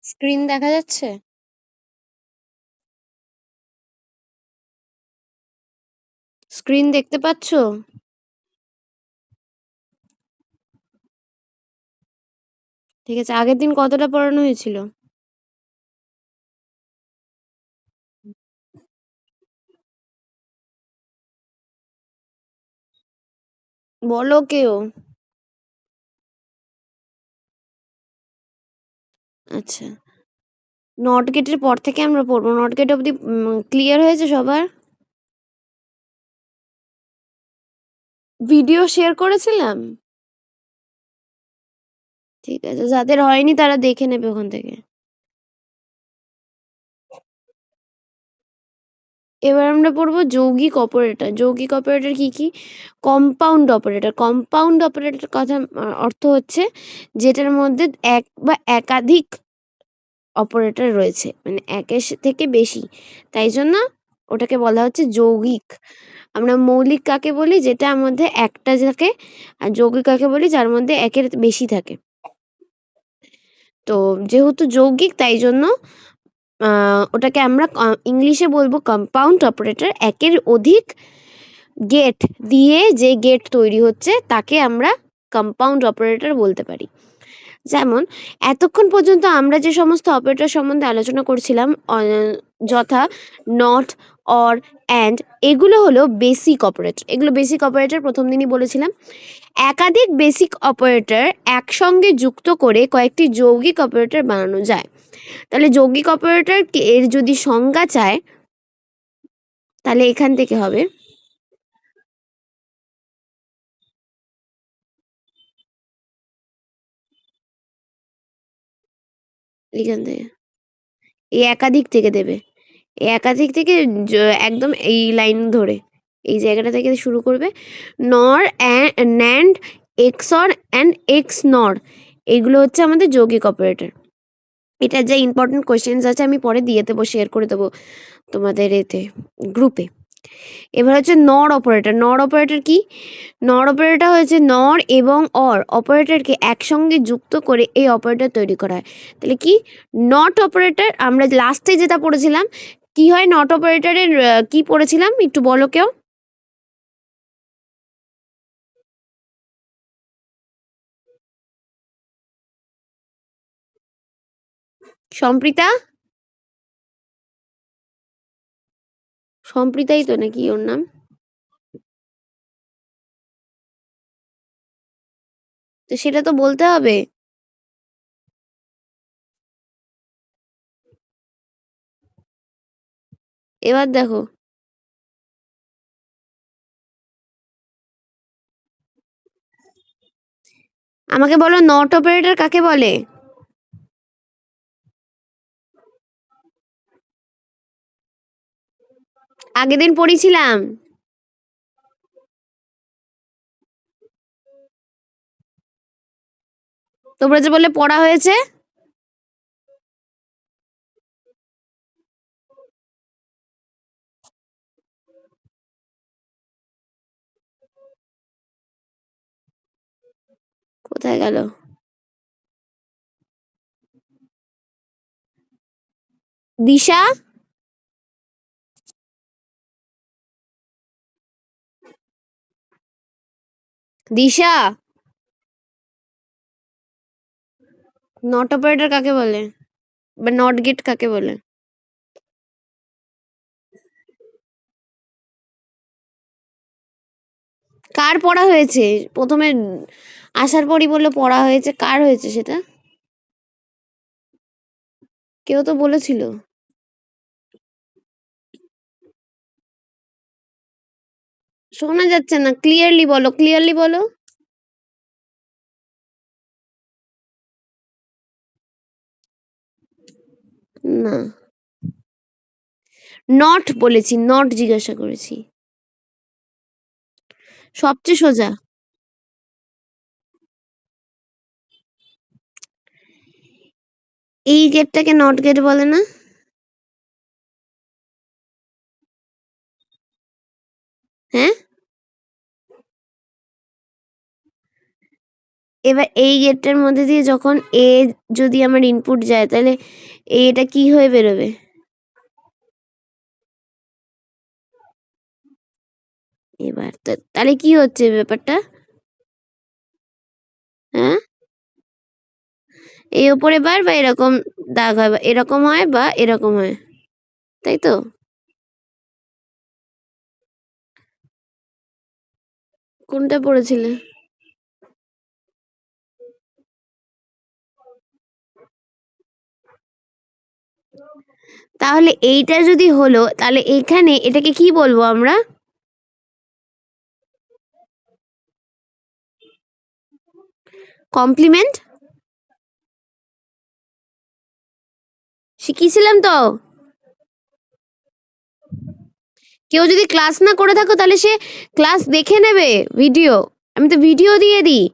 Screen দেখা যাচ্ছে? Screen দেখতে পাচ্ছ? ঠিক আছে। আগের দিন কতটা পড়ানো হয়েছিল? বলো কেউ। আচ্ছা। নট গেটের পর থেকে আমরা পড়বো। নট গেট অব্দি ক্লিয়ার হয়েছে সবার? ভিডিও শেয়ার করেছিলাম? ঠিক আছে। যাদের হয়নি তারা দেখে নেবে ওখান থেকে। এবার আমরা পড়বো যৌগিক অপারেটর। যৌগিক অপারেটর কি কি? Compound operator. কম্পাউন্ড অপারেটর কথা অর্থ হচ্ছে যেটার মধ্যে এক বা একাধিক অপারেটর রয়েছে, মানে একের থেকে বেশি, তাই জন্য ওটাকে বলা হচ্ছে যৌগিক। আমরা মৌলিক কাকে বলি? যেটার মধ্যে একটা থাকে। আর যৌগিক কাকে বলি? যার মধ্যে একের বেশি থাকে। তো যেহেতু যৌগিক তাই জন্য ওটাকে আমরা ইংলিশে বলবো কম্পাউন্ড অপারেটর। একের অধিক গেট দিয়ে যে গেট তৈরি হচ্ছে তাকে আমরা কম্পাউন্ড অপারেটর বলতে পারি। যেমন এতক্ষণ পর্যন্ত আমরা যে সমস্ত অপারেটর সম্বন্ধে আলোচনা করছিলাম, যথা নট, অর, অ্যান্ড, এগুলো হলো বেসিক অপারেটর। এগুলো বেসিক অপারেটর প্রথম দিনই বলেছিলাম। একাধিক বেসিক অপারেটর একসঙ্গে যুক্ত করে কয়েকটি যৌগিক অপারেটর বানানো যায়। তাহলে যৌগিক অপারেটর এর যদি সংজ্ঞা চায় তাহলে এখান থেকে হবে। এখান থেকে এই একাধিক থেকে দেবে। এই একাধিক থেকে একদম এই লাইন ধরে এই জায়গাটা থেকে শুরু করবে। নর, ন্যান্ড, এক্সর অ্যান্ড এক্স নর, এগুলো হচ্ছে আমাদের যৌগিক অপারেটর। এটা যে ইম্পর্টেন্ট কোয়েশ্চেন্স আছে আমি পরে দিয়ে দেবো, শেয়ার করে দেবো তোমাদের এতে গ্রুপে। এবার হচ্ছে নর অপারেটর। নর অপারেটর কি? নর অপারেটর হচ্ছে নর এবং অর অপারেটরকে একসঙ্গে যুক্ত করে এই অপারেটর তৈরি করা হয়। তাহলে কি? নট অপারেটর আমরা লাস্টে যেটা পড়েছিলাম, কি হয় নট অপারেটরের? কি পড়েছিলাম একটু বলো কেউ? সম্প্রীতা? সম্প্রীতাই তো নাকি ওর নাম? তো সেটা তো বলতে হবে। এবার দেখো, আমাকে বলো নট অপারেটর কাকে বলে? আগের দিন পড়েছিলাম। তোমরা যে বললে পড়া হয়েছে। কোথায় গেল? দিশা? দিশা, নট অপারেটর কাকে বলে বা নট গেট কাকে বলে? কার পড়া হয়েছে? প্রথমে আসার পরই বললো পড়া হয়েছে, কার হয়েছে সেটা? কেউ তো বলেছিল। শোনা যাচ্ছে না, ক্লিয়ারলি বলো, ক্লিয়ারলি বলো। না, নট বলেছি, নট জিজ্ঞাসা করেছি। সবচেয়ে সোজা। এই গেটটাকে নট গেট বলে না? হ্যাঁ, এবার এই গেটটার মধ্যে দিয়ে যখন এ যদি আমার ইনপুট যায় তাহলে এটা কি হয়ে বেরোবে? এবার তাহলে কি হচ্ছে ব্যাপারটা? হ্যাঁ, এই ওপরে বার বা এরকম দাগ হয়, বা এরকম হয় বা এরকম হয়, তাই তো? কোনটা পড়েছিলে? তাহলে এইটা যদি হলো তাহলে এখানে এটাকে কি বলবো আমরা? কমপ্লিমেন্ট। শিখিয়েছিলাম তো। কেউ যদি ক্লাস না করে থাকো তাহলে সে ক্লাস দেখে নেবে, ভিডিও। আমি তো ভিডিও দিয়ে দিই।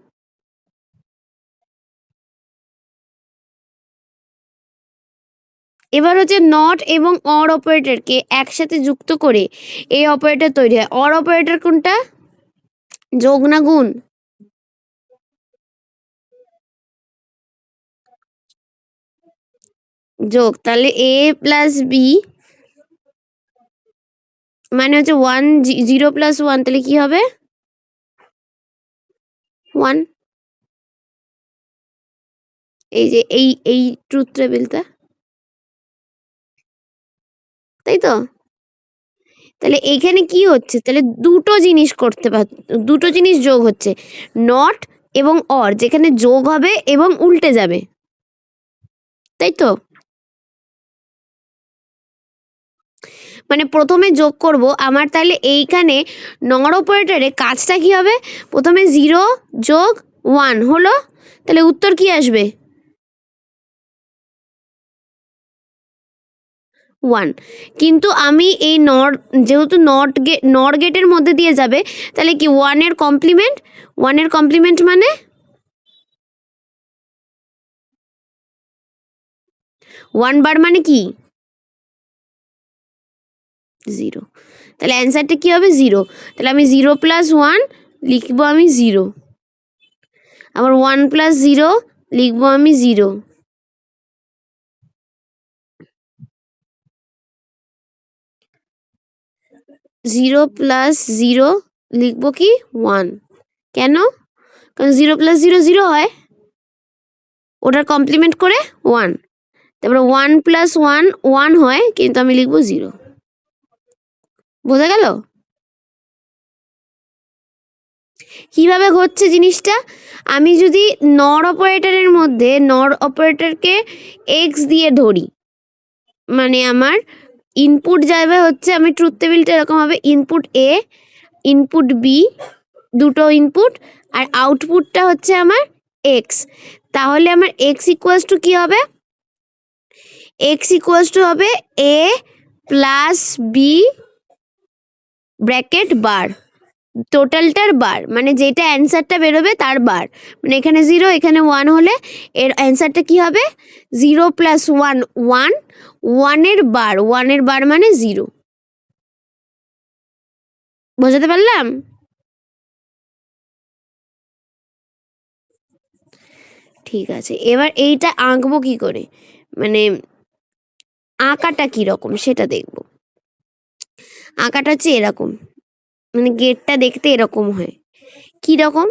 এবার হচ্ছে নট এবং অর অপারেটরকে একসাথে যুক্ত করে এই অপারেটর তৈরি হয়। অর অপারেটর কোনটা? যোগ না গুণ? যোগ। তাহলে এ প্লাস বি মানে হচ্ছে 1 0 প্লাস 1, তাহলে কি হবে? 1। এই যে এই ট্রুথ টেবিলটা, তাই তো? তাহলে এইখানে কি হচ্ছে? তাহলে দুটো জিনিস দুটো জিনিস যোগ হচ্ছে, নট এবং অর, যেখানে যোগ হবে এবং উল্টে যাবে, তাই তো? মানে প্রথমে যোগ করব আমার, তাহলে এইখানে নর অপারেটরে কাজটা কি হবে? প্রথমে 0 যোগ 1 হলো, তাহলে উত্তর কি আসবে? 1। কিন্তু আমি এই যেহেতু নর গেটের মধ্যে দিয়ে যাবে, তাহলে কি 1 এর কমপ্লিমেন্ট? 1 এর কমপ্লিমেন্ট মানে 1 বার মানে কি? 0। তাহলে অ্যান্সারটা কি হবে? 0। তাহলে আমি 0 প্লাস 1 লিখবো আমি 0, আবার 1 প্লাস 0 লিখবো আমি 0, 0 প্লাস 0 লিখবো কি 1। কেন? কারণ 0 প্লাস 0 0 হয়, ওটার কমপ্লিমেন্ট করে 1। তারপরে 1 প্লাস 1 1 হয়, কিন্তু আমি লিখবো 0। বোঝা গেল কিভাবে ঘটছে জিনিসটা? আমি যদি নর অপারেটরকে এক্স দিয়ে ধরি, মানে আমার ইনপুট যাবে হচ্ছে, আমি ট্রুথ টেবিলটা এরকম হবে, ইনপুট এ, ইনপুট বি, দুটো ইনপুট, আর আউটপুটটা হচ্ছে আমার এক্স। তাহলে আমার এক্স ইকুয়ালস টু কি হবে? এক্স ইকুয়ালস টু হবে এ প্লাস বি ব্র্যাকেট বার, টোটালটার বার, মানে যেটা অ্যান্সারটা বেরোবে তার বার। মানে এখানে 0 এখানে 1 হলে এর অ্যান্সারটা কি হবে? 0 প্লাস 1 1, 1 এর বার মানে 0। বোঝাতে পারলাম? ঠিক আছে, এবার এইটা আঁকবো কি করে, মানে আঁকাটা কিরকম সেটা দেখব। আঁকাটা হচ্ছে এরকম, মানে গেটটা দেখতে এরকম হয়। কিরকম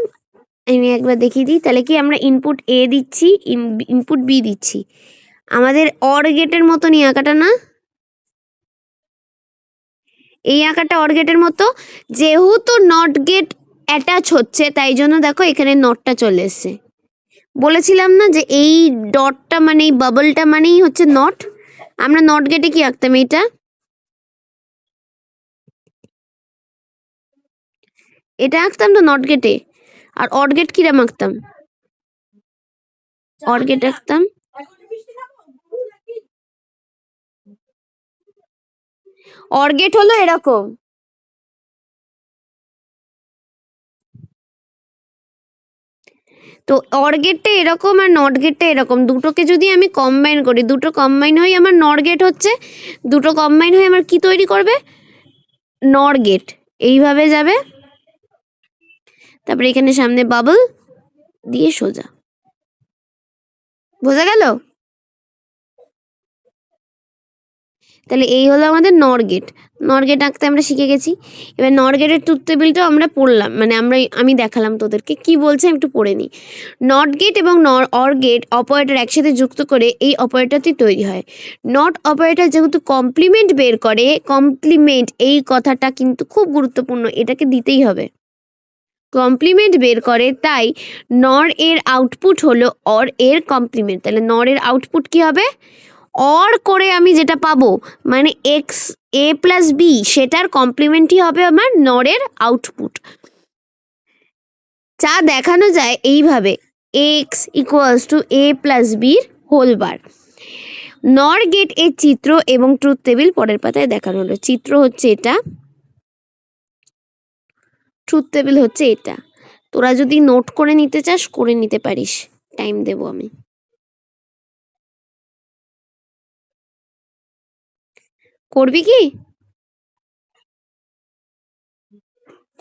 আমি একবার দেখিয়ে দিই। তাহলে কি আমরা ইনপুট এ দিচ্ছি, ইনপুট বি দিচ্ছি, আমাদের অর গেটের মতনই আঁকাটা না? এই আঁকাটা অর গেটের মতো, যেহেতু নট গেট অ্যাটাচ হচ্ছে তাই জন্য দেখো এখানে নটটা চলে এসছে। বলেছিলাম না যে এই ডটটা মানে এই বাবলটা মানেই হচ্ছে নট। আমরা নট গেটে কি আঁকতাম? এটা আঁকতাম তো নট গেটে। আর অর গেট কিরম আঁকতাম? অর গেট আঁকতাম, অর গেট হলো এরকম। তো অর গেটটা এরকম আর নট গেটটা এরকম, দুটোকে যদি আমি কম্বাইন করি, দুটো কম্বাইন হয়ে আমার নর গেট হচ্ছে, দুটো কম্বাইন হয়ে আমার কি তৈরি করবে? নর গেট। এইভাবে যাবে, তারপরে এখানে সামনে বাবল, দিয়ে সোজা। বোঝা গেল? তাহলে এই হলো আমাদের নর গেট। নর গেট আঁকতে আমরা শিখে গেছি। এবার নর গেটের ট্রুথ টেবিলটাও আমরা পড়লাম, মানে আমি দেখালাম তোদেরকে কি বলছে, একটু পড়ে নিই। নট গেট এবং অর গেট অপারেটর একসাথে যুক্ত করে এই অপারেটরটি তৈরি হয়। নট অপারেটর যেহেতু কমপ্লিমেন্ট বের করে, কমপ্লিমেন্ট এই কথাটা কিন্তু খুব গুরুত্বপূর্ণ, এটাকে দিতেই হবে। কমপ্লিমেন্ট বের করে, তাই নর এর আউটপুট হলো অর এর কমপ্লিমেন্ট। তাহলে নর এর আউটপুট কি হবে? অর করে আমি যেটা পাবো, মানে এক্স এ প্লাস বি, সেটার কমপ্লিমেন্টই হবে আমার নরের আউটপুট। যা দেখানো যায় এইভাবে, x equals to A plus বির হোল বার। নর গেট এর চিত্র এবং ট্রুথ টেবিল পরের পাতায় দেখানো হলো। চিত্র হচ্ছে এটা, ট্রুথ টেবিল হচ্ছে এটা। তোরা যদি নোট করে নিতে চাস করে নিতে পারিস, টাইম দেব আমি। করবি কি?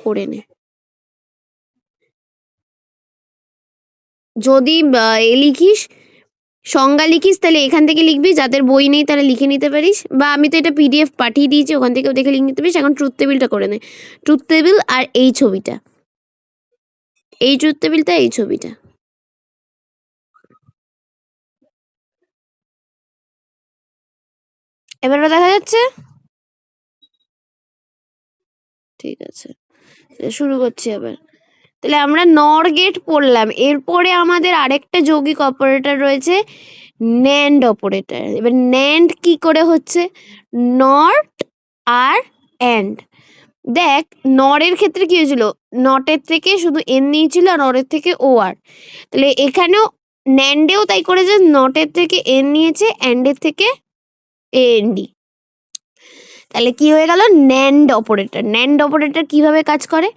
করে নে। যদি লিখিস, সংজ্ঞা লিখিস, তাহলে এখান থেকে লিখবি। যাদের বই নেই তারা লিখে নিতে পারিস, বা আমি তো এটা PDF পাঠিয়ে দিয়েছি, ওখান থেকেও দেখে লিখে নিতে পারিস। এখন ট্রুথ টেবিলটা করে নে। ট্রুথ টেবিল আর এই ছবিটা, এই ট্রুথ টেবিলটা, এই ছবিটা। এবার দেখা যাচ্ছে? ঠিক আছে, শুরু করছি আবার। তাহলে আমরা নর গেট পড়লাম, এরপরে আমাদের আরেকটা যৌগিক অপারেটর রয়েছে ন্যান্ড অপারেটর। এবার ন্যান্ড কি করে হচ্ছে? নট আর অ্যান্ড। দেখ, নরের ক্ষেত্রে কি হয়েছিল, নটের থেকে শুধু এন নিয়েছিল আর অরের থেকে ও আর। তাহলে এখানেও ন্যান্ডেও তাই করেছে, নটের থেকে এন নিয়েছে, অ্যান্ডের থেকে এন ডি। তাহলে কি হয়ে গেল? NAND operator. ন্যান্ড অপারেটর কিভাবে কাজ করে?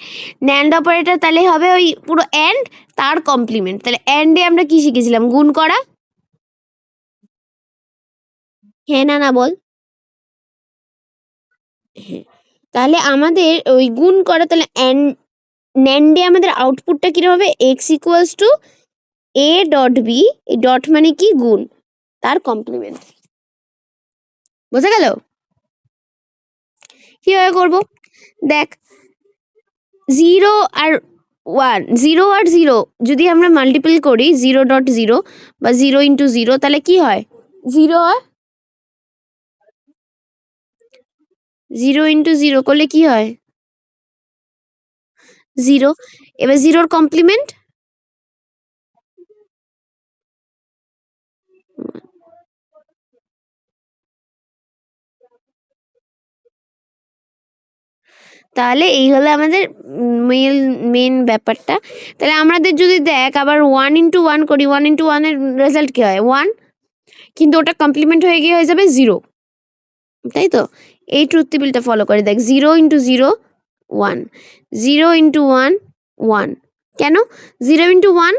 ন্যান্ড অপারেটর তাহলে হবে ওই পুরো অ্যান্ড তার কমপ্লিমেন্ট। তাহলে অ্যান্ডে আমরা কি শিখেছিলাম? গুণ করা। হ্যাঁ না না বল। হ্যাঁ, তাহলে আমাদের ওই গুণ করা। তাহলে ন্যান্ডে আমাদের আউটপুটটা কিরকম হবে? X equals to A dot B. এই ডট মানে কি? গুণ, তার কমপ্লিমেন্ট। বোঝা গেল? কিভাবে করব? দেখ, 0 আর 1, 0 আর 0 যদি আমরা মাল্টিপল করি, 0.0 বা 0 ইন্টু 0, তাহলে কি হয়? 0 হয়। 0 ইন্টু 0 করলে কি হয়? 0। এবার 0-র কমপ্লিমেন্ট তাহলে এই হলো আমাদের মেন ব্যাপারটা। তাহলে আমাদের যদি দেখ আবার 1 ইন্টু 1 করি, 1 ইন্টু 1 এর রেজাল্ট কি হয়? 1, কিন্তু ওটা কমপ্লিমেন্ট হয়ে গিয়ে হয়ে যাবে 0, তাই তো? এই ট্রুথ টেবিলটা ফলো করে দেখ, 0 ইন্টু 0 1, 0 ইন্টু 1 1। কেন? 0 ইন্টু 1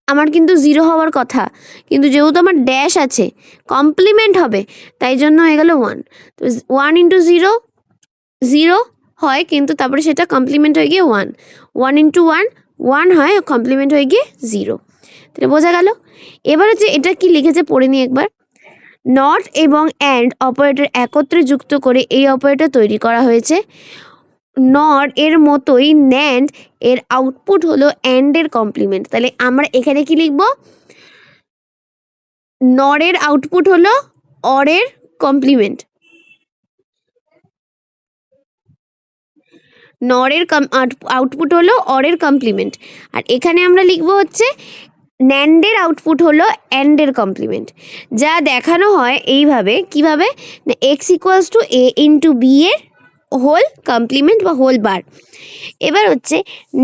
আমার কিন্তু 0 হওয়ার কথা, কিন্তু যেহেতু আমার ড্যাশ আছে, কমপ্লিমেন্ট হবে, তাই জন্য হয়ে গেল 1। তো 1 ইন্টু 0 0 হয়, কিন্তু তারপরে সেটা কমপ্লিমেন্ট হয়ে গিয়ে 1। 1 ইন্টু 1 1 হয়, কমপ্লিমেন্ট হয়ে গিয়ে 0। তাহলে বোঝা গেল? এবার হচ্ছে এটা কি লিখেছে পড়ে নিই একবার। নট এবং অ্যান্ড অপারেটর একত্রে যুক্ত করে এই অপারেটর তৈরি করা হয়েছে। নট এর মতোই ন্যান্ড এর আউটপুট হলো অ্যান্ড এর কমপ্লিমেন্ট। তাহলে আমরা এখানে কি লিখব? নরের আউটপুট হলো অরের কমপ্লিমেন্ট। নরের আউটপুট হলো অরের কমপ্লিমেন্ট। আর এখানে আমরা লিখব হচ্ছে ন্যান্ডের আউটপুট হলো অ্যান্ডের কমপ্লিমেন্ট। যা দেখানো হয় এইভাবে, কিভাবে? না, X equals to A into B এর হোল কমপ্লিমেন্ট বা হোল বার। এবার হচ্ছে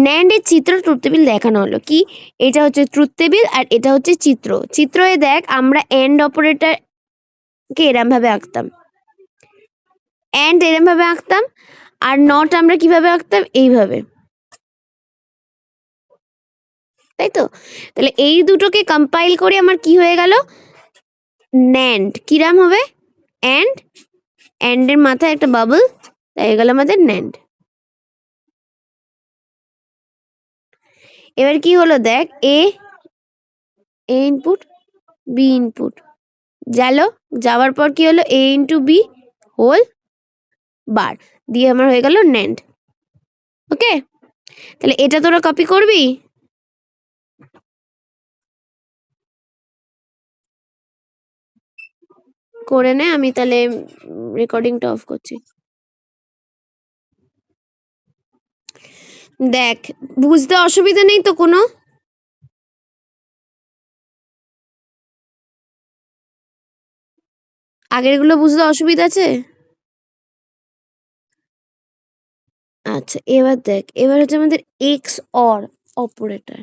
ন্যান্ডের চিত্র ট্রুথ টেবিল দেখানো হলো। কি? এটা হচ্ছে ট্রুথ টেবিল আর এটা হচ্ছে চিত্র। চিত্রে দেখ, আমরা অ্যান্ড অপারেটরকে এরমভাবে আঁকতাম, অ্যান্ড এরমভাবে আঁকতাম, আর নট আমরা কিভাবে আঁকতাম? এইভাবে, তাই তো? তাহলে এই দুটোকে কম্পাইল করে আমার কি হয়ে গেল? ন্যান্ড। কিরাম হবে? অ্যান্ড, অ্যান্ডের মাথায় একটা বাবল, তাই হয়ে গেল আমাদের ন্যান্ড। এবার কি হলো দেখ, এ ইনপুট, বি ইনপুট গেল, যাওয়ার পর কি হলো, এ ইন্টু বি হোল বার দিয়ে আমার হয়ে গেল NAND। ওকে, তাহলে এটা তোরা কপি করবি? করে নে, আমি তাহলে রেকর্ডিংটা অফ করছি। দেখ, বুঝতে অসুবিধা নেই তো কোনো? আগেরগুলো বুঝতে অসুবিধা আছে? আচ্ছা, এবার দেখ, এবার হচ্ছে আমাদের এক্স অর অপারেটর।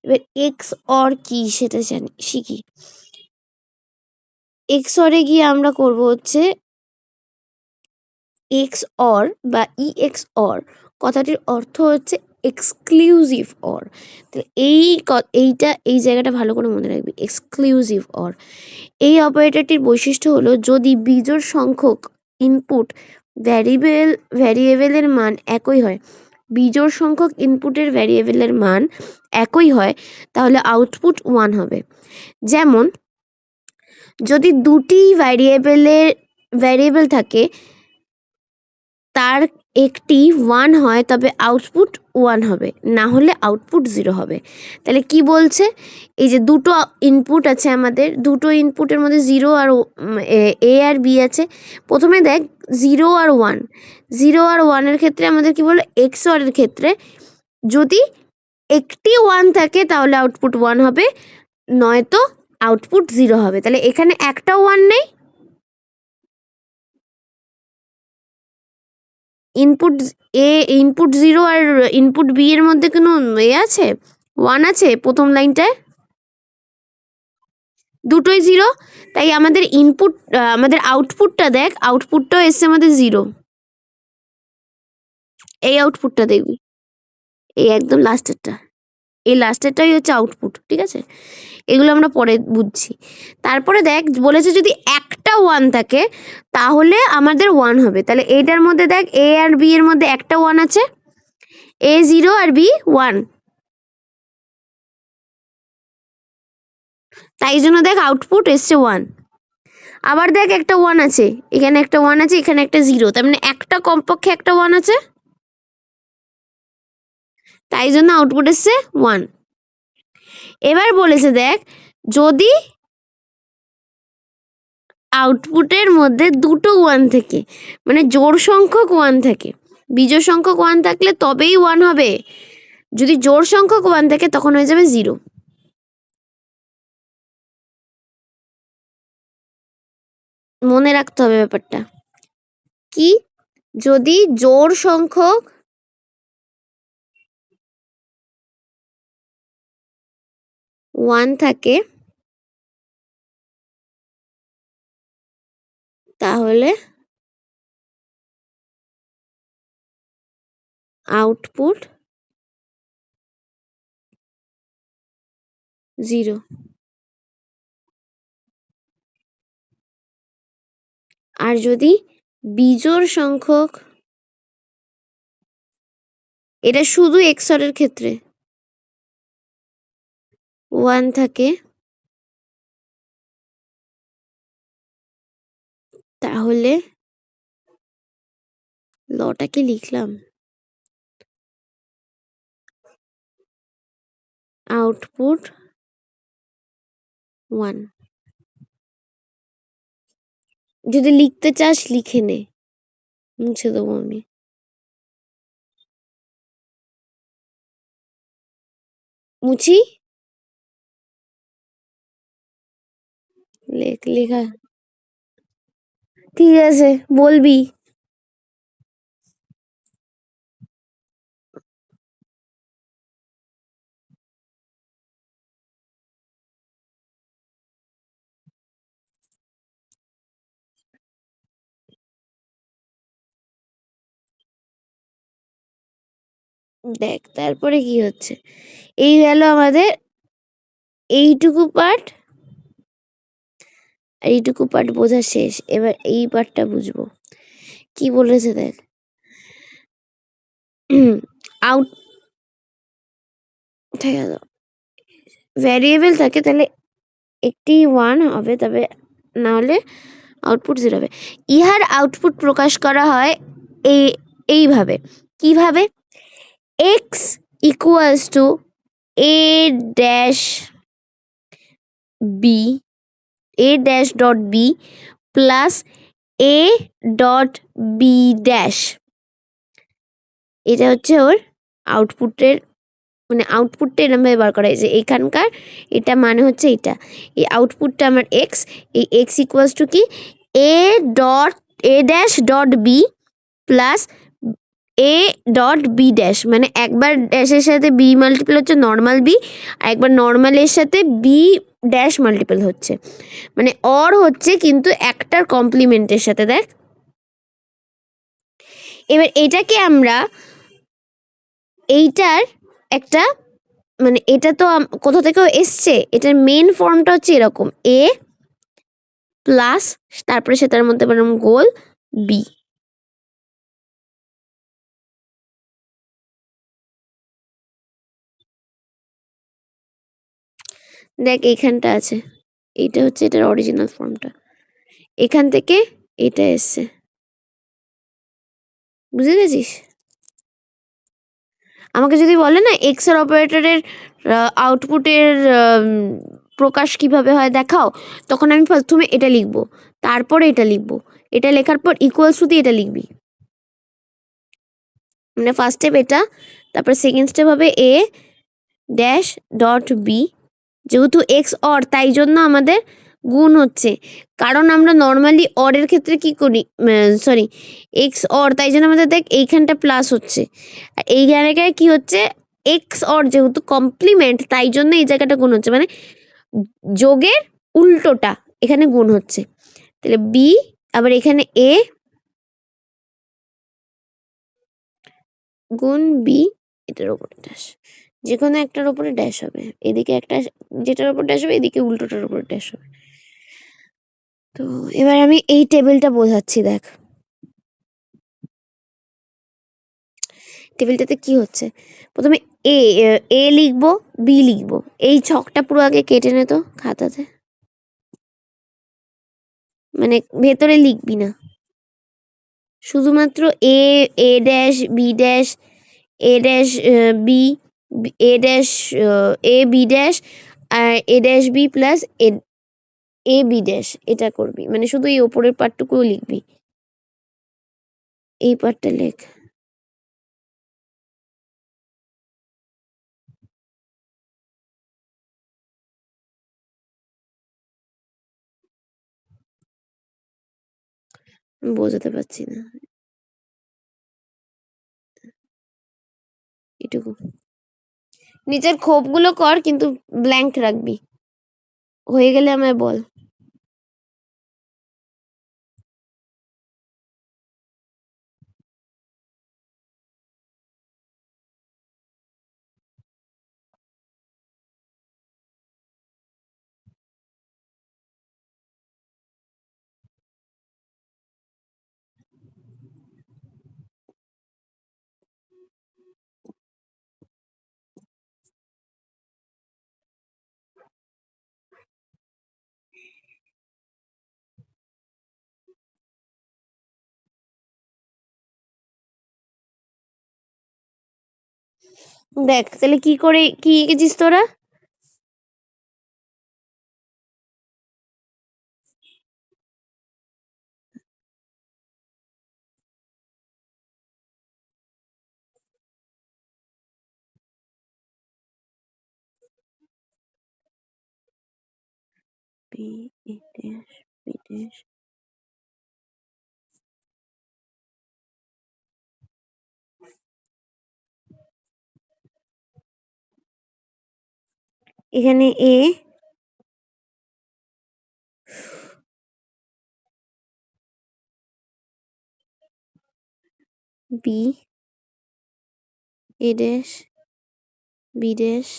এবার এক্স অর কি সেটা শিখি। এক্স অরে গিয়ে আমরা করব হচ্ছে এক্স অর বা EX অর, কথাটির অর্থ হচ্ছে এক্সক্লুসিভ অর। তো এই জায়গাটা ভালো করে মনে রাখবি, এক্সক্লুসিভ অর। এই অপারেটরটির বৈশিষ্ট্য হলো যদি বিজোড় সংখ্যক ইনপুট ভ্যারিয়েবলের মান একই হয়, বিজোড় সংখ্যক ইনপুটের ভ্যারিয়েবলের মান একই হয়, তাহলে আউটপুট 1 হবে। যেমন যদি দুটি ভ্যারিয়েবল থাকে, তার একটি 1 হয় তবে আউটপুট 1 হবে, না হলে আউটপুট 0 হবে। তাহলে কি বলছে, এই যে দুটো ইনপুট আছে আমাদের, দুটো ইনপুটের মধ্যে 0 আর এ আর বি আছে। প্রথমে দেখ 0 আর 1, 0 আর 1-এর ক্ষেত্রে আমাদের কি বললো, এক্স অরের ক্ষেত্রে যদি একটি 1 থাকে তাহলে আউটপুট 1 হবে, নয়তো আউটপুট 0 হবে। তাহলে এখানে একটাও 1 নেই, ইনপুট ইনপুট 0 আর ইনপুট বি এর মধ্যে কোনো আছে, 1 আছে প্রথম লাইনটায়, দুটোই 0। তাই আমাদের আমাদের আউটপুটটা দেখ, আউটপুটটাও এসছে আমাদের 0। এই আউটপুটটা দেখবি, এই একদম লাস্টেরটা, এই লাস্টেরটাই হচ্ছে আউটপুট, ঠিক আছে? এগুলো আমরা পরে বুঝছি। তারপরে দেখ বলেছে যদি একটা 1 থাকে তাহলে আমাদের 1 হবে। তাহলে এইটার মধ্যে দেখ এ আর বি এর মধ্যে একটা 1 আছে, এ 0 আর বি 1, তাই জন্য দেখ আউটপুট এসছে 1। আবার দেখ একটা 1 আছে, এখানে একটা 1 আছে, এখানে একটা 0, তার মানে একটা কমপক্ষে একটা 1 আছে, তাই জন্য আউটপুট এসছে 1। এবার বলেছে দেখ যদি আউটপুটের মধ্যে দুটো 1 থেকে, মানে জোড় সংখ্যক 1 থাকে, বিজোড় সংখ্যক 1 থাকলে তবেই 1 হবে, যদি জোড় সংখ্যক 1 থাকে তখন হয়ে যাবে 0। মনে রাখতে হবে ব্যাপারটা কি, যদি জোড় সংখ্যক 1 থাকে তাহলে আউটপুট 0। আর যদি বিজোড় সংখ্যক, এটা শুধু XOR এর ক্ষেত্রে, 1 থাকে তাহলে লটা কি লিখলাম, আউটপুট 1। যদি লিখতে চাস লিখে নে, মুছে দেবো আমি। মুছি, লেখা ঠিক আছে, বলবি। দেখ তারপরে কি হচ্ছে, এই গেল আমাদের এইটুকু পার্ট, এইটুকু পার্ট বোঝা শেষ। এবার এই পার্টটা বুঝবো কি বলেছে দেখ। আউট কোথায় গেল, ভ্যারিয়েবল থাকে তাহলে একটি 1 হবে, তবে না হলে আউটপুট 0 হবে। ইহার আউটপুট প্রকাশ করা হয় এইভাবে। কিভাবে? x equals to a dash b, a dash dot b plus a dot b dash. এটা হচ্ছে ওর আউটপুটের, মানে আউটপুটটা এরকম ভাবে বার করা হয়েছে। এখানকার এটা মানে হচ্ছে এটা, এই আউটপুটটা আমার এক্স, এই এক্স ইকুয়ালস টু কি A dot A dash dot B plus A dot B dash, মানে একবার ড্যাশের সাথে বি মাল্টিপল হচ্ছে নর্মাল বি, আর একবার নর্মালের সাথে বি ড্যাশ মাল্টিপল হচ্ছে, মানে অর হচ্ছে কিন্তু একটার কমপ্লিমেন্টের সাথে। দেখ এবার এটাকে আমরা এইটার একটা, মানে এটা তো কোথা থেকেও এসছে, এটার মেন ফর্মটা হচ্ছে এরকম এ প্লাস তারপরে সেটার মধ্যে বললাম গোল বি। দেখ এইখানটা আছে, এইটা হচ্ছে এটার অরিজিনাল ফর্মটা, এখান থেকে এটা এসছে, বুঝে গেছিস? আমাকে যদি বলে না এক্স এর অপারেটরের আউটপুটের প্রকাশ কিভাবে হয় দেখাও, তখন আমি প্রথমে এটা লিখবো, তারপরে এটা লিখবো, এটা লেখার পর ইকুয়ালস টু দিয়ে এটা লিখবি, মানে ফার্স্ট স্টেপ এটা, তারপর সেকেন্ড স্টেপ হবে এ ড্যাশ ডট বি, যেহেতু এক্স অর তাই জন্য আমাদের গুণ হচ্ছে, কারণ আমরা নর্মালি অরের ক্ষেত্রে কি করি, সরি এক্স অর, তাই জন্য আমাদের দেখ এইখানটা প্লাস হচ্ছে, আর এই জায়গায় কি হচ্ছে এক্স অর, যেহেতু কমপ্লিমেন্ট তাই জন্য এই জায়গাটা গুণ হচ্ছে, মানে যোগের উল্টোটা এখানে গুণ হচ্ছে। তাহলে বি, আবার এখানে এ গুণ বি, এটার উপরে ড্যাশ, যে কোনো একটার উপরে ড্যাশ হবে, এদিকে একটা যেটার উপর ড্যাশ হবে এদিকে উল্টোটার উপর ড্যাশ হবে। তো এবার আমি এই টেবিলটা বোঝাচ্ছি, দেখ টেবিলটাতে কি হচ্ছে, প্রথমে এ এ লিখবো, বি লিখবো, এই ছকটা পুরো আগে কেটে নে তো খাতাতে, মানে ভেতরে লিখবি না, শুধুমাত্র A, A dash B dash, A dash B, A dash A B dash, আর A dash B plus A, A B dash, এটা করবি, মানে শুধু এই ওপরের পার্টটুকুও লিখবি, এই পার্টটা লেখ। আমি বোঝাতে পারছি না, এটুকু নিচের খোপগুলো কর কিন্তু ব্ল্যাঙ্ক রাখবি, হয়ে গেলে আমায় বল। দেখ তাহলে কি করে কি এঁকেছিস তোরা, B A dash B dash, এখানে A B, A dash B dash,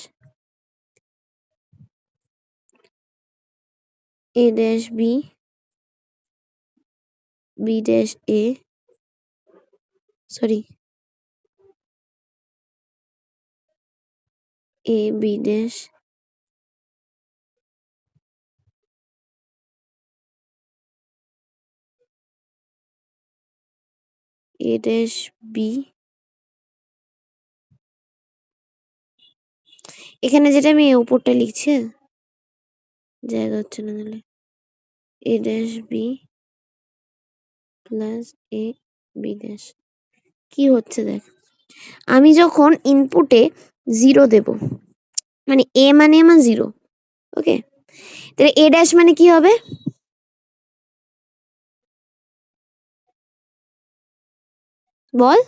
A dash B, B dash A, sorry A B dash A dash B, এখানে যেটা আমি উপরটা লিখছি, জায়গা হচ্ছে না তাহলে A dash B plus A B dash. কি হচ্ছে দেখ, আমি যখন ইনপুটে 0 দেব, মানে এ মানে আমার 0, ওকে, তাহলে এ ড্যাশ মানে কি হবে? বল,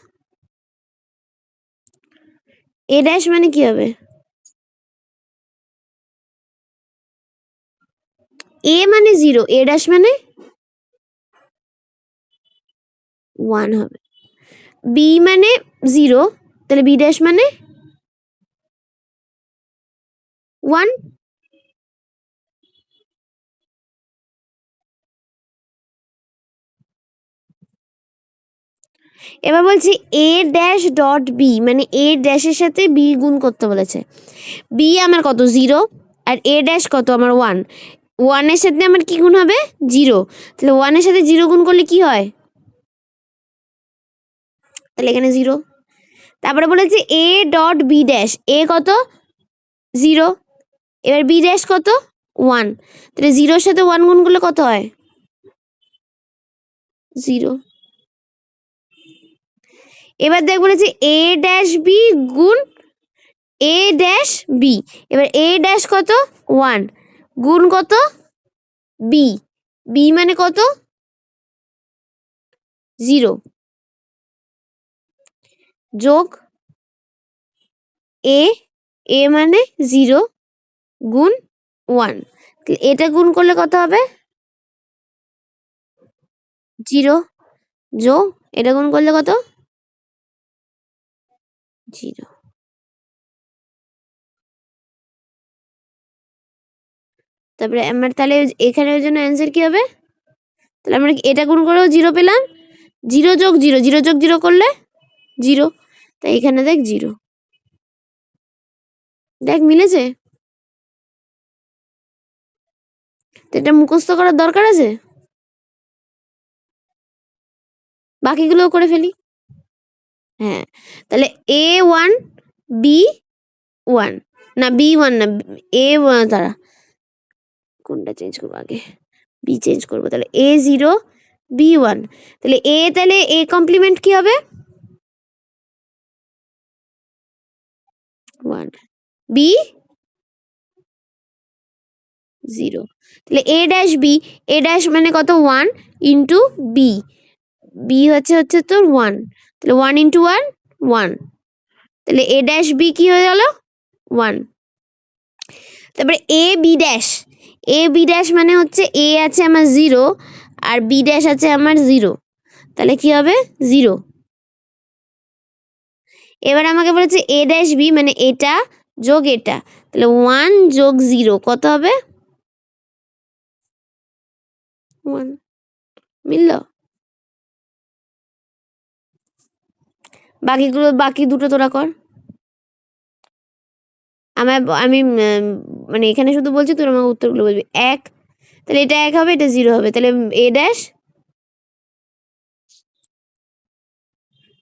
এ ড্যাশ মানে কি হবে? এ মানে 0, এ ড্যাশ মানে 1 হবে। বি মানে 0, তাহলে বি ড্যাশ মানে 1। এবার বলছি এ ড্যাশ ডট বি, মানে এ ড্যাশের সাথে বি গুণ করতে বলেছে। বি আমার কত 0, আর এ ড্যাশ কত আমার 1, 1-এর সাথে আমার কি গুণ হবে? 0। তাহলে 1-এর সাথে 0 গুণ করলে কি হয়? তাহলে এখানে 0। তারপরে বলেছে এ ডট বি ড্যাশ, এ কত 0, এবার বি ড্যাশ কত 1, তাহলে 0-র সাথে 1 গুণ করলে কত হয়? 0। এবার দেখ বলেছে এ ড্যাশ বি গুণ এ ড্যাশ বি, এবার এ ড্যাশ কত 1 গুণ কত বি, বি মানে কত 0, যোগ এ, এ মানে 0 গুণ 1, এটা গুণ করলে কত হবে? 0, যোগ এটা গুণ করলে কত? 0। তারপরে আমার তাহলে এখানে ওই জন্য অ্যান্সার কি হবে? তাহলে আমরা এটা গুণ করেও 0 পেলাম, 0 যোগ 0, 0 যোগ 0 করলে 0, তাই এখানে দেখ 0। দেখ মিলেছে? তো এটা মুখস্থ করার দরকার আছে? বাকিগুলোও করে ফেলি। হ্যাঁ, তাহলে A1 B1, না B1 না, A1, দাঁড়া কোনটা চেঞ্জ করবো আগে, বি চেঞ্জ করবো, তাহলে A0 B1, তাহলে এ, তাহলে এ কমপ্লিমেন্ট কি হবে? 1, বি 0, তাহলে A dash B, A dash মানে কত 1 ইন্টু বি, বি হচ্ছে তোর 1, তাহলে 1 ইন্টু 1 1, তাহলে এ ড্যাশ বি কি হয়ে গেল 1। তারপরে এ B dash, A B dash মানে হচ্ছে এ আছে আমার 0 আর বি ড্যাশ আছে আমার 0, তাহলে কি হবে 0। এবার আমাকে বলেছে এ ড্যাশ বি মানে এটা যোগ এটা, তাহলে 1 যোগ 0 কত হবে? 1। মিলল? বাকিগুলো, বাকি দুটো তোরা কর। আমি মানে এখানে শুধু বলছি, তোর আমাকে উত্তরগুলো বলবি। 1, তাহলে এটা 1 হবে, এটা 0 হবে, তাহলে A dash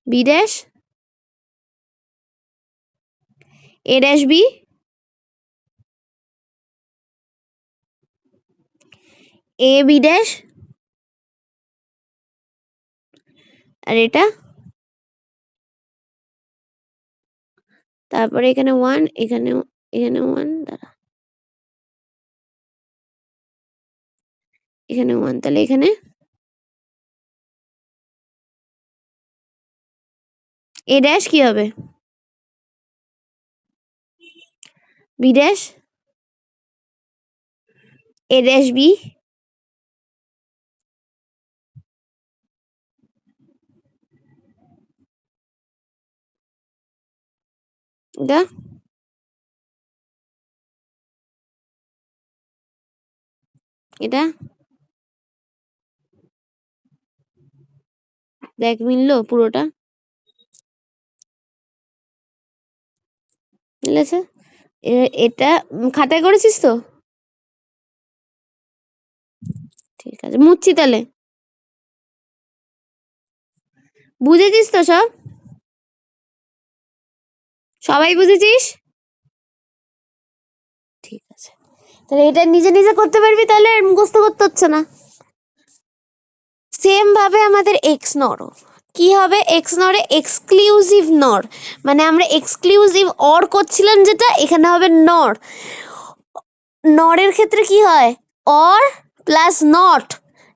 B dash, A dash B, A B dash, আর এটা, তারপরে এখানে 1, এখানে 1, দাঁড়া এখানে 1, তাহলে এখানে এ ড্যাশ কি হবে? B dash, A dash B, এটা, এটা, দেখ মিললো পুরোটা? মিলেছে? এটা খাতায় করেছিস তো? ঠিক আছে, মুছছি তাহলে। বুঝেছিস তো সব? সবাই বুঝেছিস? ঠিক আছে, তাহলে এটা নিজে নিজে করতে পারবি, তাহলে আর মুখস্থ করতে হচ্ছে না। সেম ভাবে আমাদের এক্স নরও কি হবে, এক্স নরে এক্সক্লুসিভ নর, মানে আমরা এক্সক্লুসিভ অর করছিলাম, যেটা এখানে হবে নর। নরের ক্ষেত্রে কি হয়, অর প্লাস নট,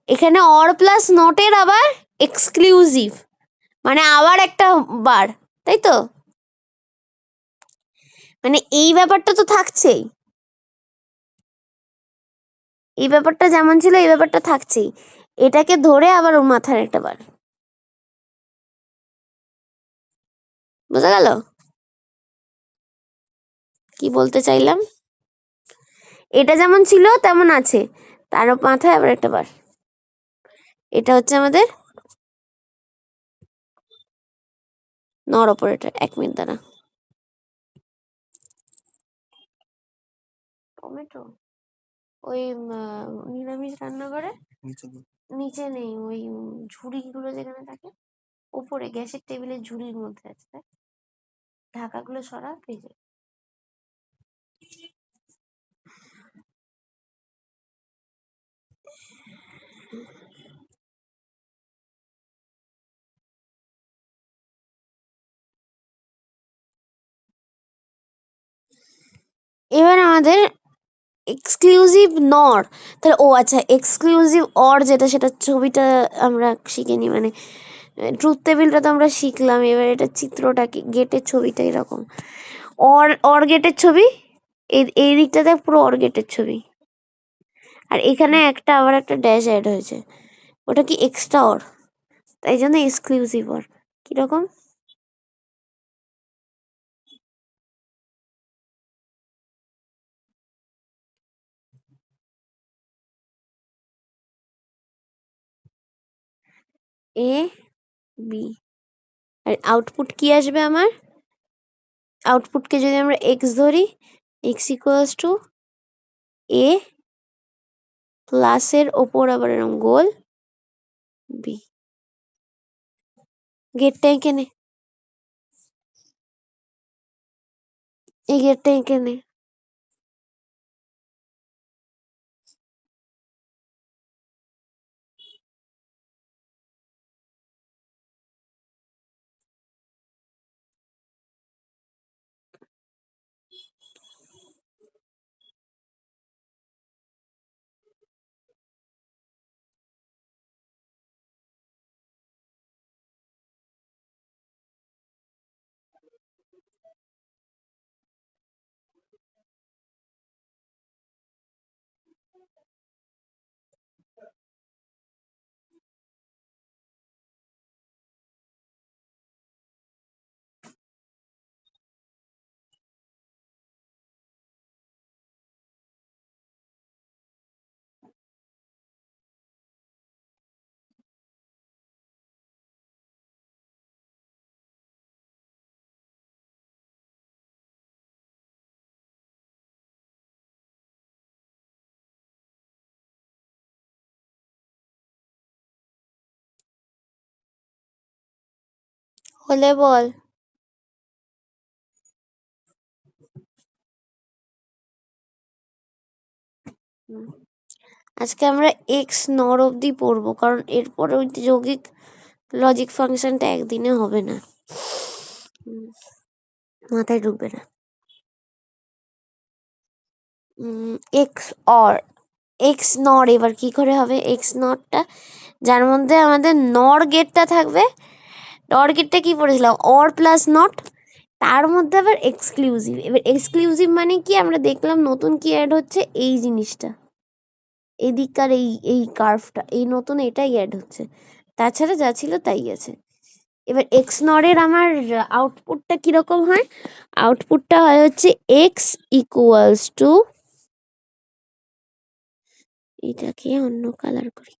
এখানে অর প্লাস নটের আবার এক্সক্লুসিভ, মানে আবার একটা বার, তাই তো? মানে এই ব্যাপারটা তো থাকছেই, এই ব্যাপারটা যেমন ছিল এই ব্যাপারটা থাকছেই, এটাকে ধরে আবার ওর মাথার একটা বার। বোঝা গেল কি বলতে চাইলাম? এটা যেমন ছিল তেমন আছে, তারও মাথায় আবার একটা বার। এটা হচ্ছে আমাদের নর অপারেটর। 1 মিনিট দাঁড়া। টমেটো ওই নিরামিষ রান্নাঘরে নিচে নেই, ওই ঝুড়িগুলো যেখানে থাকে উপরে গ্যাসের টেবিলের ঝুড়ির মধ্যে আছে, দেখ। ঢাকাগুলো সরা, পেয়ে যাবে। এবার আমাদের এক্সক্লুসিভ নর, তাহলে ও আচ্ছা, এক্সক্লুসিভ অর যেটা, সেটা ছবিটা আমরা শিখিনি, মানে ট্রুথ টেবিলটা তো আমরা শিখলাম, এবার এটা চিত্রটা কি, গেটের ছবিটা এরকম, অর অর গেটের ছবি, এই এই দিকটাতে পুরো অর গেটের ছবি, আর এখানে একটা আবার একটা ড্যাশ অ্যাড হয়েছে, ওটা কি এক্সট্রা অর, তাই জন্য এক্সক্লুসিভ অর। কিরকম? এ বি, আর আউটপুট কি আসবে আমার? আউটপুটকে যদি আমরা এক্স ধরি, এক্স ইকুয়ালস টু এ প্লাসের ওপর আবার এরকম গোল বি। গেটটা এঁকে নে, এই গেটটা এঁকে নে। হলে বল। আজকে আমরা এক্স নর অব্দি পড়বো, কারণ এরপরে ওই যৌগিক লজিক ফাংশনটা একদিনে হবে না, মাথায় ঢুকবে না। এক্স অর এক্স নর এবার কি করে হবে, এক্স নরটা যার মধ্যে আমাদের নর গেটটা থাকবে, নর গেটটা কি পড়েছিলাম, অর প্লাস নট, তার মধ্যে আবার এক্সক্লুসিভ। এবার এক্সক্লুসিভ মানে কি, আমরা দেখলাম নতুন কি অ্যাড হচ্ছে, এই জিনিসটা, এদিককার এই এই কার্ভটা, এই নতুন এটাই অ্যাড হচ্ছে, তাছাড়া যা ছিল তাই আছে। এবার এক্স নরের আমার আউটপুটটা কিরকম হয়, আউটপুটটা হয় হচ্ছে এক্স ইকুয়ালস টু, এটাকে অন্য কালার করি,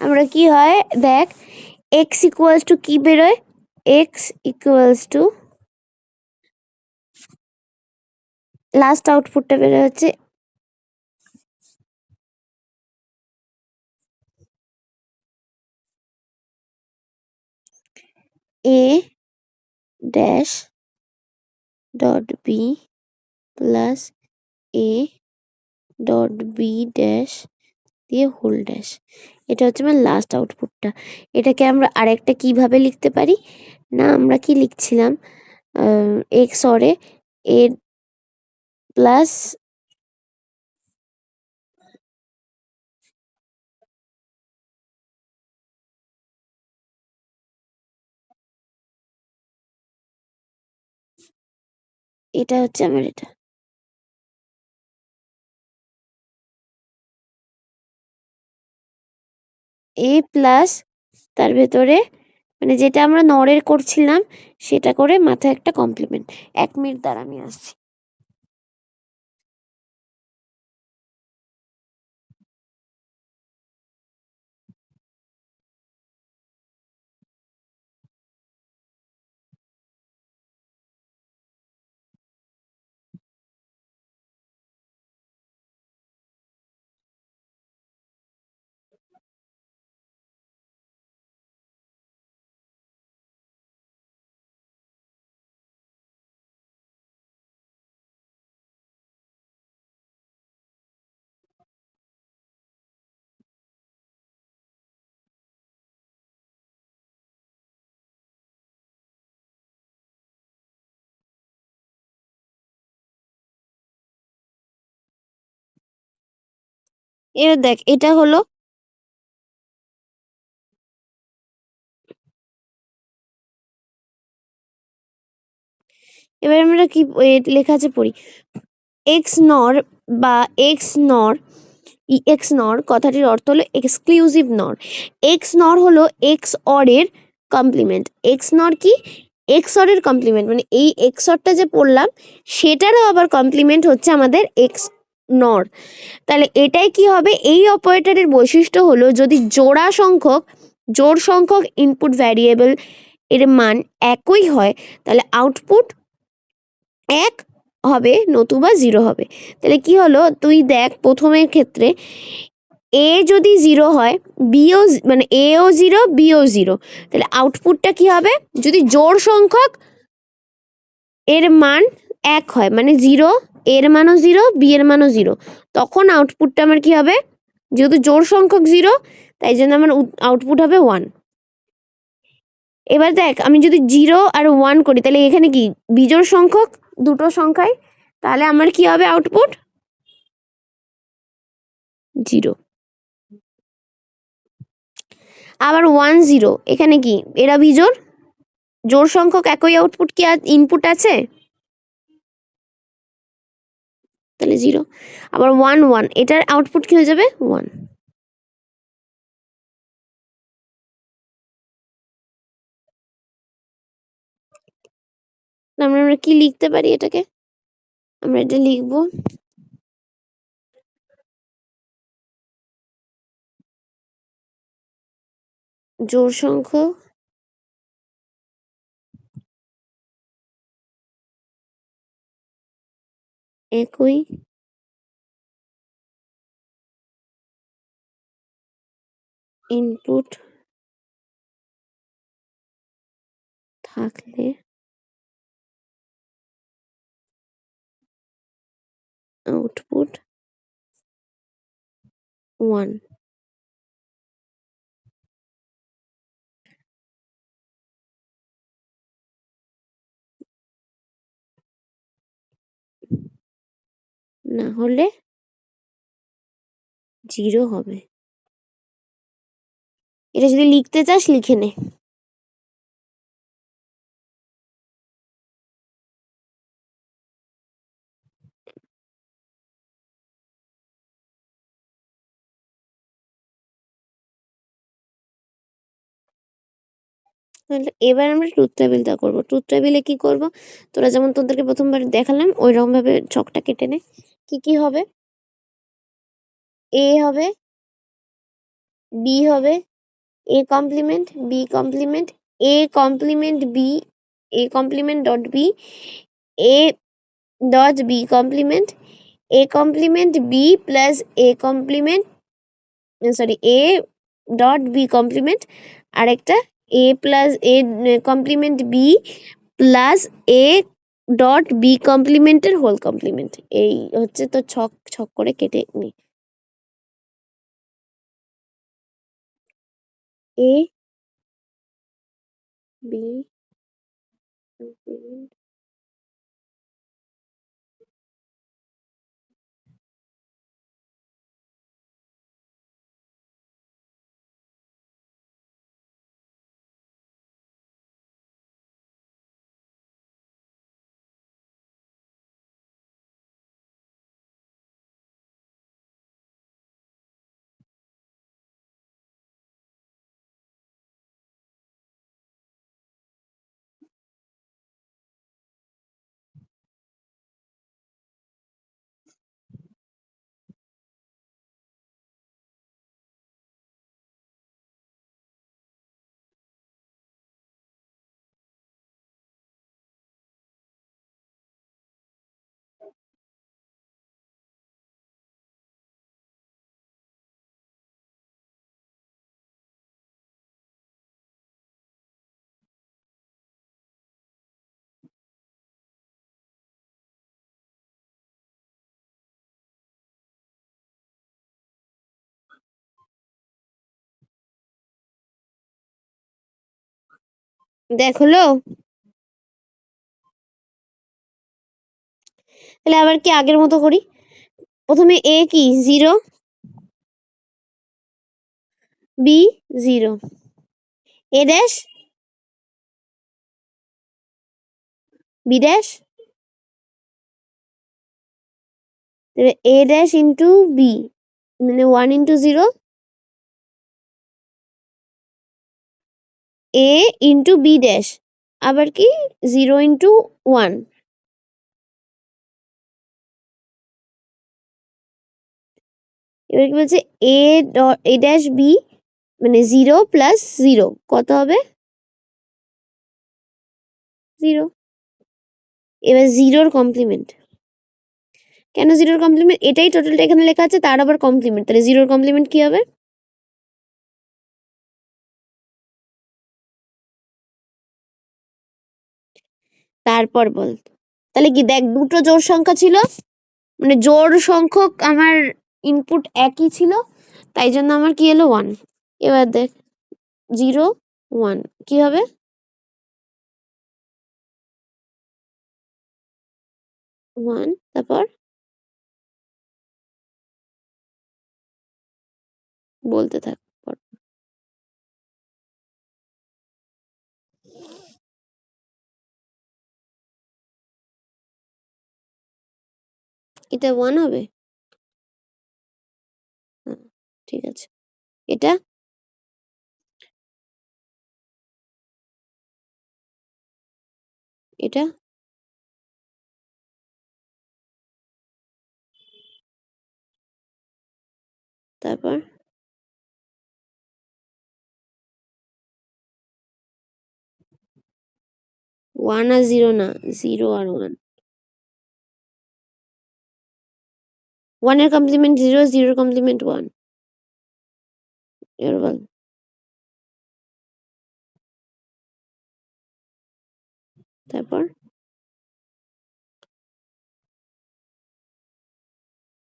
আমরা কি হয় দেখ, x ইকুয়ালস টু কি বেরোয়, x ইকুয়ালস টু লাস্ট আউটপুটটা বেরোয় হচ্ছে a dash dot B plus a dot B dash দিয়ে হোল ড্যাশ। এটা হচ্ছে আমার লাস্ট আউটপুটটা। এটাকে আমরা আরেকটা কিভাবে লিখতে পারি না, আমরা কি লিখছিলাম, এক্স অরে এ প্লাস এটা হচ্ছে আমার এটা এ প্লাস তার ভেতরে মানে যেটা আমরা নরের করছিলাম সেটা করে মাথায় একটা কমপ্লিমেন্ট। 1 মিনিট দ্বারা আমি আসছি। এবার দেখ এটা হলো, এবার আমরা কি লেখা আছে পড়ি, এক্স নর বা এক্স নর, এক্স নর কথাটির অর্থ হলো এক্সক্লুসিভ নর। এক্স নর হলো এক্স অরের কমপ্লিমেন্ট। এক্স নর কি, এক্স অরের কমপ্লিমেন্ট, মানে এই এক্স অরটা যে পড়লাম সেটারও আবার কমপ্লিমেন্ট হচ্ছে আমাদের এক্স নর। তাহলে এটাই কি হবে, এই অপারেটরের বৈশিষ্ট্য হলো যদি জোড় সংখ্যক ইনপুট ভ্যারিয়েবল এর মান একই হয় তাহলে আউটপুট এক হবে নতুবা 0 হবে। তাহলে কি হলো, তুই দেখ প্রথমের ক্ষেত্রে এ যদি 0 হয়, বিও মানে এও 0 বিও 0, তাহলে আউটপুটটা কি হবে, যদি জোড় সংখ্যক এর মান এক হয় মানে 0, এর মানও 0 বি এর মানও 0, তখন আউটপুটটা আমার কি হবে, যেহেতু জোড় সংখ্যক 0 তাই জন্য আমার আউটপুট হবে 1। এবার দেখ আমি যদি 0 আর 1 করি তাহলে এখানে কি বিজোড় সংখ্যক দুটো সংখ্যায়, তাহলে আমার কি হবে আউটপুট 0। আবার 1 0 এখানে কি এরা বিজোড়, জোড় সংখ্যক একই আউটপুট কি ইনপুট আছে, তাহলে 0। আবার 1 1 এটার আউটপুট কি হয়ে যাবে 1। আমরা কি লিখতে পারি এটাকে, আমরা এটা লিখব জোড় সংখ্যক একই ইনপুট থাকলে আউটপুট 1। না হলে 0 হবে। এটা যদি লিখতে চাস লিখে নে। তাহলে এবার আমরা ট্রুথ টেবিলটা করবো। ট্রুথ টেবিলে কি করব, তোরা যেমন তোদেরকে প্রথমবার দেখালাম ওইরকম ভাবে ছকটা কেটে নে। কি কি হবে, এ হবে বি হবে A complement B complement A complement B A complement dot B A dot B complement A complement B plus A complement sorry A dot B complement আর একটা A plus A complement B plus A dot B কমপ্লিমেন্টের whole complement. এই হচ্ছে তো ছক ছক করে কেটে নি। এ বি কমপ্লিমেন্ট দেখ হলো। তাহলে আবার কি আগের মতো করি, প্রথমে এ কি 0 B 0 A dash B dash A dash into B মানে 1 into 0 A into B dash আবার কি 0 ইন্টু 1 এবার কি বলছে এ ড্যাশ বি মানে 0 প্লাস 0 কত হবে 0। এবার 0র কমপ্লিমেন্ট, কেন 0র কমপ্লিমেন্ট, এটাই টোটালটা এখানে লেখা আছে তার আবার কমপ্লিমেন্ট, তাহলে 0র কমপ্লিমেন্ট কি হবে তারপর বল। তাহলে কি দেখ দুটো জোড় সংখ্যা ছিল, মানে জোড় সংখ্যক আমার ইনপুট একই ছিল, তাই জন্য আমার কি এলো 1। এবার দেখ 0 1 কি হবে 1 তারপর বলতে থাক পর। এটা 1 হবে, হ্যাঁ ঠিক আছে। এটা এটা তারপর 1 আর 0 না, 0 আর 1, 1 এর কমপ্লিমেন্ট 0 0 এর কমপ্লিমেন্ট 1। এবার বল তারপর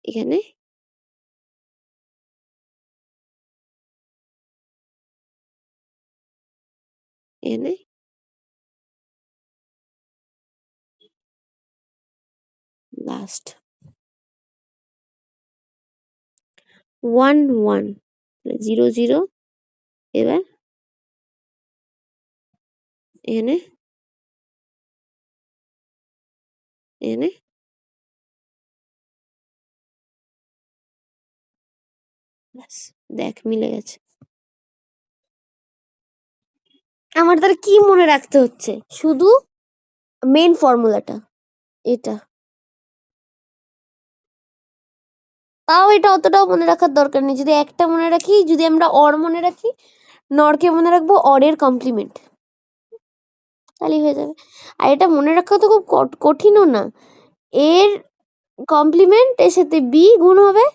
এখানে এখানে লাস্ট 1 1 0 0 এবার এখানে এখানে ব্যাস দেখ মিলে গেছে। আমার তার কি মনে রাখতে হচ্ছে, শুধু মেন ফর্মুলাটা এটা তাও এটা অতটাও মনে রাখার দরকার নেই। যদি একটা মনে রাখি, যদি আমরা অর মনে রাখি, নরকে মনে রাখবো অরের কমপ্লিমেন্ট, তাহলেই হয়ে যাবে। আর এটা মনে রাখা তো খুব কঠিনও না। এর কমপ্লিমেন্ট এর সাথে বি গুণ হবে,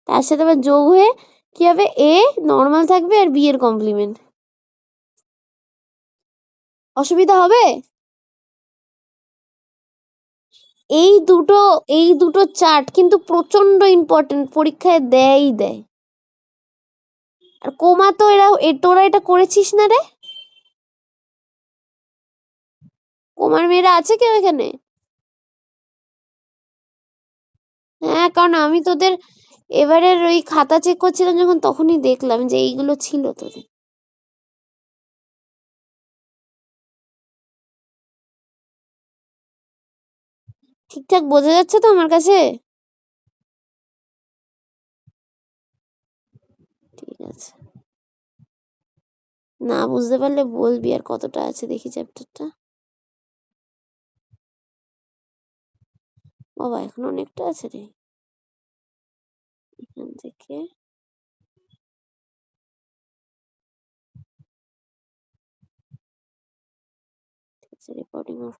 তার সাথে আবার যোগ হয়ে কি হবে, এ নর্মাল থাকবে আর বি এর কমপ্লিমেন্ট। অসুবিধা হবে? এই দুটো চার্ট কিন্তু প্রচন্ড ইম্পর্টেন্ট, পরীক্ষায় দেয়ই দেয়। আর কোমা তো তোরা এটা করেছিস না রে? কোমার মেয়েরা আছে কেউ এখানে? হ্যাঁ, কারণ আমি তোদের এবারের ওই খাতা চেক করছিলাম যখন, তখনই দেখলাম যে এইগুলো ছিল তোদের। ঠিকঠাক বোঝা যাচ্ছে তো আমার কাছে? ঠিক আছে, না বুঝতে পারলে বলবি। আর কতটা আছে দেখি চ্যাপ্টারটা। বাবা, এখন অনেকটা আছে রে। এখান থেকে রেকর্ডিং অফ